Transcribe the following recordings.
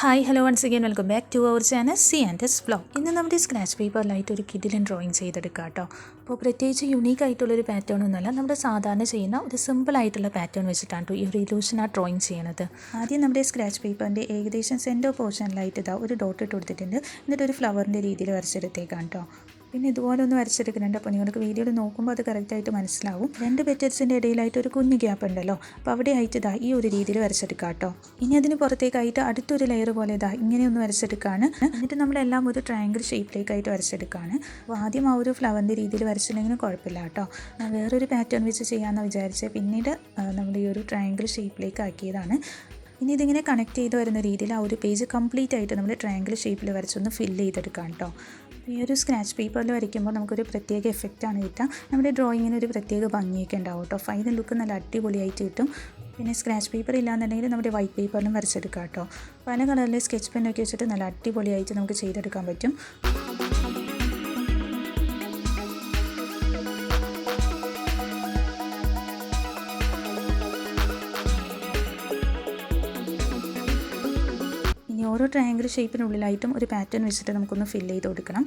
Hi hello once again welcome back to our channel c&svlog. ഇന്ന് നമ്മുടെ scratch പേപ്പറിലായിട്ട് ഒരു കിഡിലൻ ഡ്രോയിങ് ചെയ്തെടുക്കാം കേട്ടോ. അപ്പോൾ പ്രത്യേകിച്ച് യുണീക്ക് ആയിട്ടുള്ളൊരു പാറ്റേൺ ഒന്നുമല്ല, നമ്മുടെ സാധാരണ ചെയ്യുന്ന ഒരു സിമ്പിൾ ആയിട്ടുള്ള പാറ്റേൺ വെച്ചിട്ടാണ് ഈ ഒരു ഇലൂഷൻ ഡ്രോയിങ് ചെയ്യണത്. ആദ്യം നമ്മുടെ സ്ക്രാച്ച് പേപ്പറിൻ്റെ ഏകദേശം സെൻറ്റർ പോർഷനിലായിട്ട് ഇതാ ഒരു ഡോട്ട് ഇട്ട് കൊടുത്തിട്ടുണ്ട്. എന്നിട്ട് ഒരു ഫ്ലവറിൻ്റെ രീതിയിൽ വരച്ചെടുത്തേക്കാം കേട്ടോ. പിന്നെ ഇതുപോലെ ഒന്ന് വരച്ചെടുക്കുന്നുണ്ട്. അപ്പോൾ നിങ്ങൾക്ക് വീഡിയോയിൽ നോക്കുമ്പോൾ അത് കറക്റ്റായിട്ട് മനസ്സിലാവും. രണ്ട് പെറ്റൽസിൻ്റെ ഇടയിലായിട്ട് ഒരു കുഞ്ഞു ഗ്യാപ്പ് ഉണ്ടല്ലോ, അപ്പോൾ അവിടെ ആയിട്ട് ഇതാ ഈ ഒരു രീതിയിൽ വരച്ചെടുക്കാം കേട്ടോ. ഇനി അതിന് പുറത്തേക്കായിട്ട് അടുത്തൊരു ലെയർ പോലെ ഇതാ ഇങ്ങനെ ഒന്ന് വരച്ചെടുക്കുകയാണ്. എന്നിട്ട് നമ്മളെല്ലാം ഒരു ട്രയാങ്കിൾ ഷേപ്പിലേക്കായിട്ട് വരച്ചെടുക്കുകയാണ്. അപ്പോൾ ആദ്യം ആ ഒരു ഫ്ലവറിൻ്റെ രീതിയിൽ വരച്ചില്ലെങ്കിലും കുഴപ്പമില്ല കേട്ടോ. വേറൊരു പാറ്റേൺ വെച്ച് ചെയ്യാമെന്ന് വിചാരിച്ച് പിന്നീട് നമ്മൾ ഈ ഒരു ട്രയാങ്കിൾ ഷേപ്പിലേക്ക് ആക്കിയതാണ്. ഇനി ഇതിങ്ങനെ കണക്ട് ചെയ്ത് വരുന്ന രീതിയിൽ ആ ഒരു പേജ് കംപ്ലീറ്റ് ആയിട്ട് നമ്മൾ ട്രയാങ്കിൾ ഷേപ്പിൽ വരച്ചൊന്ന് ഫില്ല് ചെയ്തെടുക്കാം കേട്ടോ. ഈ ഒരു സ്ക്രാച്ച് പേപ്പറിൽ വരയ്ക്കുമ്പോൾ നമുക്കൊരു പ്രത്യേക എഫക്റ്റാണ് കിട്ടുക. നമ്മുടെ ഡ്രോയിങ്ങിന് ഒരു പ്രത്യേക ഭംഗിയൊക്കെ ഉണ്ടാവും കേട്ടോ. ഫൈനൽ ലുക്ക് നല്ല അടിപൊളിയായിട്ട് കിട്ടും. പിന്നെ സ്ക്രാച്ച് പേപ്പർ ഇല്ലാന്നുണ്ടെങ്കിൽ നമ്മുടെ വൈറ്റ് പേപ്പറിലും വരച്ചെടുക്കാം കേട്ടോ. പല കളറിലെ സ്കെച്ച് പെന്നൊക്കെ വെച്ചിട്ട് നല്ല അടിപൊളിയായിട്ട് നമുക്ക് ചെയ്തെടുക്കാൻ പറ്റും. ഓരോ ട്രയാങ്കിൾ ഷേപ്പിനുള്ളിലായിട്ടും ഒരു പാറ്റേൺ വെച്ചിട്ട് നമുക്കൊന്ന് ഫില്ല് ചെയ്ത് കൊടുക്കണം.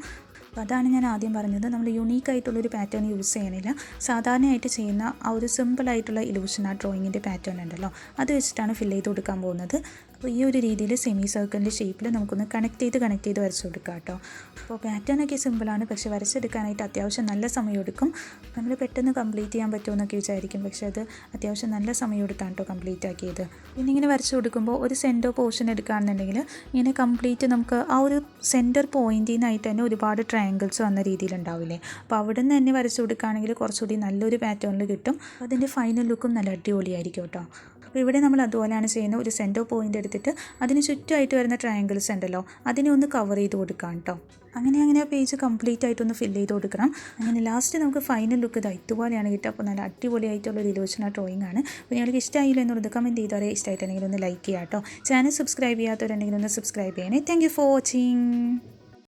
അപ്പോൾ അതാണ് ഞാൻ ആദ്യം പറഞ്ഞത്, നമ്മൾ യുണീക്കായിട്ടുള്ളൊരു പാറ്റേൺ യൂസ് ചെയ്യണില്ല. സാധാരണയായിട്ട് ചെയ്യുന്ന ആ ഒരു സിമ്പിളായിട്ടുള്ള ഇലൂഷൻ ഡ്രോയിങ്ങിൻ്റെ പാറ്റേൺ ഉണ്ടല്ലോ, അത് വെച്ചിട്ടാണ് ഫില്ല് ചെയ്ത് കൊടുക്കാൻ പോകുന്നത്. അപ്പോൾ ഈ ഒരു രീതിയിൽ സെമി സർക്കിളിൻ്റെ ഷേപ്പിൽ നമുക്കൊന്ന് കണക്ട് ചെയ്ത് വരച്ച് കൊടുക്കാം കേട്ടോ. അപ്പോൾ പാറ്റേണൊക്കെ സിമ്പിളാണ്, പക്ഷേ വരച്ചെടുക്കാനായിട്ട് അത്യാവശ്യം നല്ല സമയം എടുക്കും. നമ്മൾ പെട്ടെന്ന് കംപ്ലീറ്റ് ചെയ്യാൻ പറ്റുമെന്നൊക്കെ വിചാരിക്കും, പക്ഷേ അത് അത്യാവശ്യം നല്ല സമയം എടുത്താണ് കേട്ടോ കംപ്ലീറ്റ് ആക്കിയത്. പിന്നെ ഇങ്ങനെ വരച്ച് കൊടുക്കുമ്പോൾ ഒരു സെൻറ്റർ പോർഷൻ എടുക്കുകയാണെന്നുണ്ടെങ്കിൽ ഇങ്ങനെ കംപ്ലീറ്റ് നമുക്ക് ആ ഒരു സെൻറ്റർ പോയിൻറ്റിൽ നിന്നായിട്ട് തന്നെ ഒരുപാട് ട്രയാങ്കിൾസ് വന്ന രീതിയിലുണ്ടാവില്ലേ. അപ്പോൾ അവിടെ നിന്ന് തന്നെ വരച്ച് കൊടുക്കുകയാണെങ്കിൽ കുറച്ചുകൂടി നല്ലൊരു പാറ്റേണിൽ കിട്ടും. അതിൻ്റെ ഫൈനൽ ലുക്കും നല്ല അടിപൊളിയായിരിക്കും കേട്ടോ. അപ്പോൾ ഇവിടെ നമ്മൾ അതുപോലെയാണ് ചെയ്യുന്നത്. ഒരു സെൻറ്റർ പോയിൻ്റ് എടുത്തിട്ട് അതിന് ചുറ്റുമായിട്ട് വരുന്ന ട്രയാങ്കിൾസ് ഉണ്ടല്ലോ, അതിനെ ഒന്ന് കവർ ചെയ്ത് കൊടുക്കാം കേട്ടോ. അങ്ങനെ ആ പേജ് കംപ്ലീറ്റ് ആയിട്ടൊന്ന് ഫില്ല് ചെയ്ത് കൊടുക്കണം. അങ്ങനെ ലാസ്റ്റ് നമുക്ക് ഫൈനൽ ലുക്ക് ഇതുപോലെയാണ് കിട്ടുക. അപ്പോൾ നല്ല അടിപൊളിയായിട്ടുള്ളൊരു ഇലൂഷൻ ഡ്രോയിങ് ആണ്. അപ്പോൾ നിങ്ങൾക്ക് ഇഷ്ടമായില്ല എന്നുള്ളത് കമൻറ്റ് ചെയ്താൽ ഇഷ്ടമായിട്ടുണ്ടെങ്കിൽ ഒന്ന് ലൈക്ക് ചെയ്യാം കേട്ടോ. ചാനൽ സബ്സ്ക്രൈബ് ചെയ്യാത്തവരുണ്ടെങ്കിൽ ഒന്ന് സബ്സ്ക്രൈബ് ചെയ്യണേ. Thank you for watching.